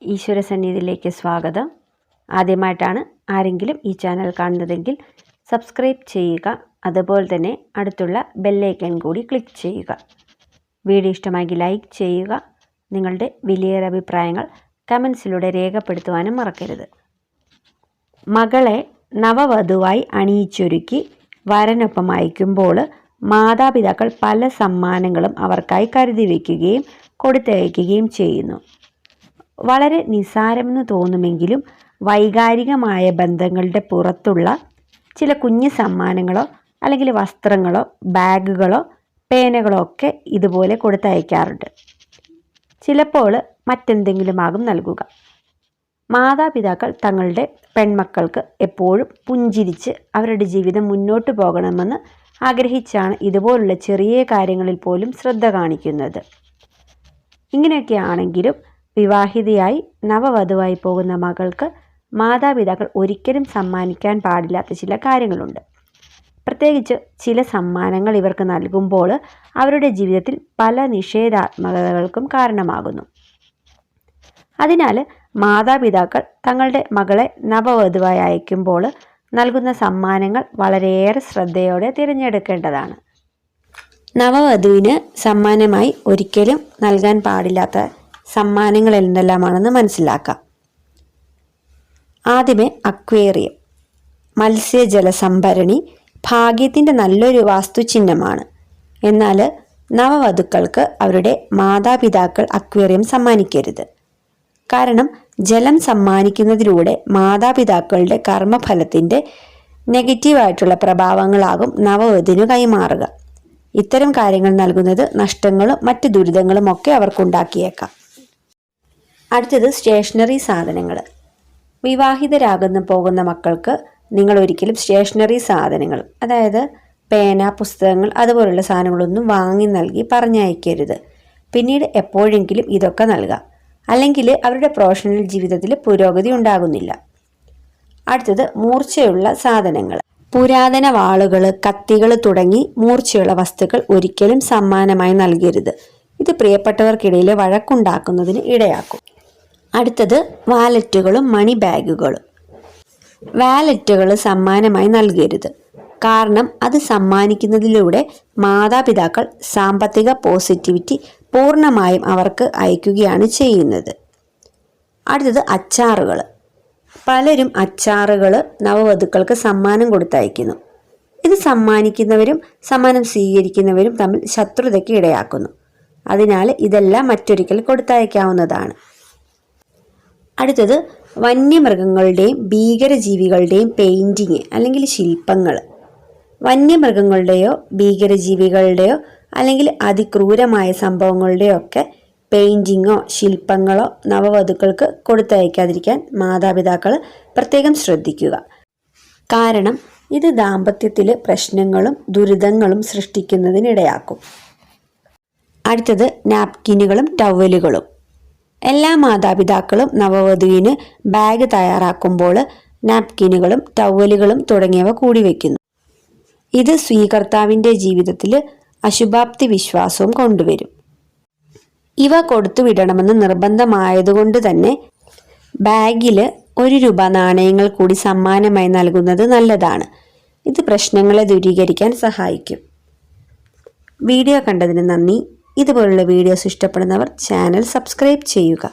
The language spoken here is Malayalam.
ഈശ്വരസന്നിധിയിലേക്ക് സ്വാഗതം. ആദ്യമായിട്ടാണ് ആരെങ്കിലും ഈ ചാനൽ കാണുന്നതെങ്കിൽ സബ്സ്ക്രൈബ് ചെയ്യുക. അതുപോലെ തന്നെ അടുത്തുള്ള ബെല്ലൈക്കൺ കൂടി ക്ലിക്ക് ചെയ്യുക. വീഡിയോ ഇഷ്ടമായെങ്കിൽ ലൈക്ക് ചെയ്യുക. നിങ്ങളുടെ വിലയേറെ അഭിപ്രായങ്ങൾ കമൻസിലൂടെ രേഖപ്പെടുത്തുവാനും മറക്കരുത്. മകളെ നവവധുവായി അണിയിച്ചൊരുക്കി വരനൊപ്പം അയക്കുമ്പോൾ മാതാപിതാക്കൾ പല സമ്മാനങ്ങളും അവർക്കായി കരുതി വയ്ക്കുകയും കൊടുത്തയക്കുകയും ചെയ്യുന്നു. വളരെ നിസ്സാരമെന്ന് തോന്നുമെങ്കിലും വൈകാരികമായ ബന്ധങ്ങളുടെ പുറത്തുള്ള ചില കുഞ്ഞു സമ്മാനങ്ങളോ അല്ലെങ്കിൽ വസ്ത്രങ്ങളോ ബാഗുകളോ പേനകളോ ഒക്കെ ഇതുപോലെ കൊടുത്തയക്കാറുണ്ട്. ചിലപ്പോൾ മറ്റെന്തെങ്കിലുമാകും നൽകുക. മാതാപിതാക്കൾ തങ്ങളുടെ പെൺമക്കൾക്ക് എപ്പോഴും പുഞ്ചിരിച്ച് അവരുടെ ജീവിതം മുന്നോട്ട് പോകണമെന്ന് ആഗ്രഹിച്ചാണ് ഇതുപോലുള്ള ചെറിയ കാര്യങ്ങളിൽ പോലും ശ്രദ്ധ കാണിക്കുന്നത്. ഇങ്ങനെയൊക്കെ ആണെങ്കിലും വിവാഹിതയായി നവവധുവായി പോകുന്ന മകൾക്ക് മാതാപിതാക്കൾ ഒരിക്കലും സമ്മാനിക്കാൻ പാടില്ലാത്ത ചില കാര്യങ്ങളുണ്ട്. പ്രത്യേകിച്ച് ചില സമ്മാനങ്ങൾ ഇവർക്ക് നൽകുമ്പോൾ അവരുടെ ജീവിതത്തിൽ പല നിഷേധാത്മകതകൾക്കും കാരണമാകുന്നു. അതിനാൽ മാതാപിതാക്കൾ തങ്ങളുടെ മകളെ നവവധുവായി അയക്കുമ്പോൾ നൽകുന്ന സമ്മാനങ്ങൾ വളരെയേറെ ശ്രദ്ധയോടെ തിരഞ്ഞെടുക്കേണ്ടതാണ്. നവവധുവിന് സമ്മാനമായി ഒരിക്കലും നൽകാൻ പാടില്ലാത്ത സമ്മാനങ്ങൾ എന്തെല്ലാമാണെന്ന് മനസ്സിലാക്കാം. ആദ്യമേ അക്വേറിയം. മത്സ്യജല സംഭരണി ഭാഗ്യത്തിൻ്റെ നല്ലൊരു വാസ്തുചിഹ്നമാണ്. എന്നാൽ നവവധുക്കൾക്ക് അവരുടെ മാതാപിതാക്കൾ അക്വേറിയം സമ്മാനിക്കരുത്. കാരണം ജലം സമ്മാനിക്കുന്നതിലൂടെ മാതാപിതാക്കളുടെ കർമ്മഫലത്തിൻ്റെ നെഗറ്റീവായിട്ടുള്ള പ്രഭാവങ്ങളാകും നവവധുവിന് കൈമാറുക. ഇത്തരം കാര്യങ്ങൾ നൽകുന്നത് നഷ്ടങ്ങളും മറ്റ് ദുരിതങ്ങളും ഒക്കെ അവർക്കുണ്ടാക്കിയേക്കാം. അടുത്തത് സ്റ്റേഷനറി സാധനങ്ങൾ. വിവാഹിതരാകുന്ന പോകുന്ന മക്കൾക്ക് നിങ്ങൾ ഒരിക്കലും സ്റ്റേഷനറി സാധനങ്ങൾ, അതായത് പേന, പുസ്തകങ്ങൾ അതുപോലുള്ള സാധനങ്ങളൊന്നും വാങ്ങി നൽകി പറഞ്ഞയക്കരുത്. പിന്നീട് എപ്പോഴെങ്കിലും ഇതൊക്കെ നൽകാം. അല്ലെങ്കിൽ അവരുടെ പ്രൊഫഷണൽ ജീവിതത്തിൽ പുരോഗതി ഉണ്ടാകുന്നില്ല. അടുത്തത് മൂർച്ചയുള്ള സാധനങ്ങൾ. പുരാതന വാളുകൾ, കത്തികൾ തുടങ്ങി മൂർച്ചയുള്ള വസ്തുക്കൾ ഒരിക്കലും സമ്മാനമായി നൽകരുത്. ഇത് പ്രിയപ്പെട്ടവർക്കിടയിൽ വഴക്കുണ്ടാക്കുന്നതിന് ഇടയാക്കും. അടുത്തത് വാലറ്റുകളും മണി ബാഗുകളും. വാലറ്റുകൾ സമ്മാനമായി നൽകരുത്. കാരണം അത് സമ്മാനിക്കുന്നതിലൂടെ മാതാപിതാക്കൾ സാമ്പത്തിക പോസിറ്റിവിറ്റി പൂർണ്ണമായും അവർക്ക് അയക്കുകയാണ് ചെയ്യുന്നത്. അടുത്തത് അച്ചാറുകൾ. പലരും അച്ചാറുകൾ നവവധുക്കൾക്ക് സമ്മാനം കൊടുത്തയക്കുന്നു. ഇത് സമ്മാനിക്കുന്നവരും സമ്മാനം സ്വീകരിക്കുന്നവരും തമ്മിൽ ശത്രുതയ്ക്ക് ഇടയാക്കുന്നു. അതിനാൽ ഇതെല്ലാം മറ്റൊരിക്കൽ കൊടുത്തയക്കാവുന്നതാണ്. അടുത്തത് വന്യമൃഗങ്ങളുടെയും ഭീകരജീവികളുടെയും പെയിൻറ്റിങ് അല്ലെങ്കിൽ ശില്പങ്ങൾ. വന്യമൃഗങ്ങളുടെയോ ഭീകരജീവികളുടെയോ അല്ലെങ്കിൽ അതിക്രൂരമായ സംഭവങ്ങളുടെയോ ഒക്കെ പെയിൻറ്റിങ്ങോ ശില്പങ്ങളോ നവവധുക്കൾക്ക് കൊടുത്തയക്കാതിരിക്കാൻ മാതാപിതാക്കൾ പ്രത്യേകം ശ്രദ്ധിക്കുക. കാരണം ഇത് ദാമ്പത്യത്തിൽ പ്രശ്നങ്ങളും ദുരിതങ്ങളും സൃഷ്ടിക്കുന്നതിനിടയാക്കും. അടുത്തത് നാപ്കിനുകളും ടവലുകളും. എല്ലാ മാതാപിതാക്കളും നവവധുവിന് ബാഗ് തയ്യാറാക്കുമ്പോൾ നാപ്കിനുകളും ടവലുകളും തുടങ്ങിയവ കൂടി വയ്ക്കുന്നു. ഇത് സ്വീകർത്താവിൻ്റെ ജീവിതത്തിൽ അശുഭാപ്തി വിശ്വാസവും കൊണ്ടുവരും. ഇവ കൊടുത്തു വിടണമെന്ന് നിർബന്ധമായതുകൊണ്ട് തന്നെ ബാഗിൽ 1 രൂപ നാണയങ്ങൾ കൂടി സമ്മാനമായി നൽകുന്നത് നല്ലതാണ്. ഇത് പ്രശ്നങ്ങളെ ദൂരീകരിക്കാൻ സഹായിക്കും. വീഡിയോ കണ്ടതിന് നന്ദി. ഇതുപോലുള്ള വീഡിയോസ് ഇഷ്ടപ്പെടുന്നവർ ചാനൽ സബ്സ്ക്രൈബ് ചെയ്യുക.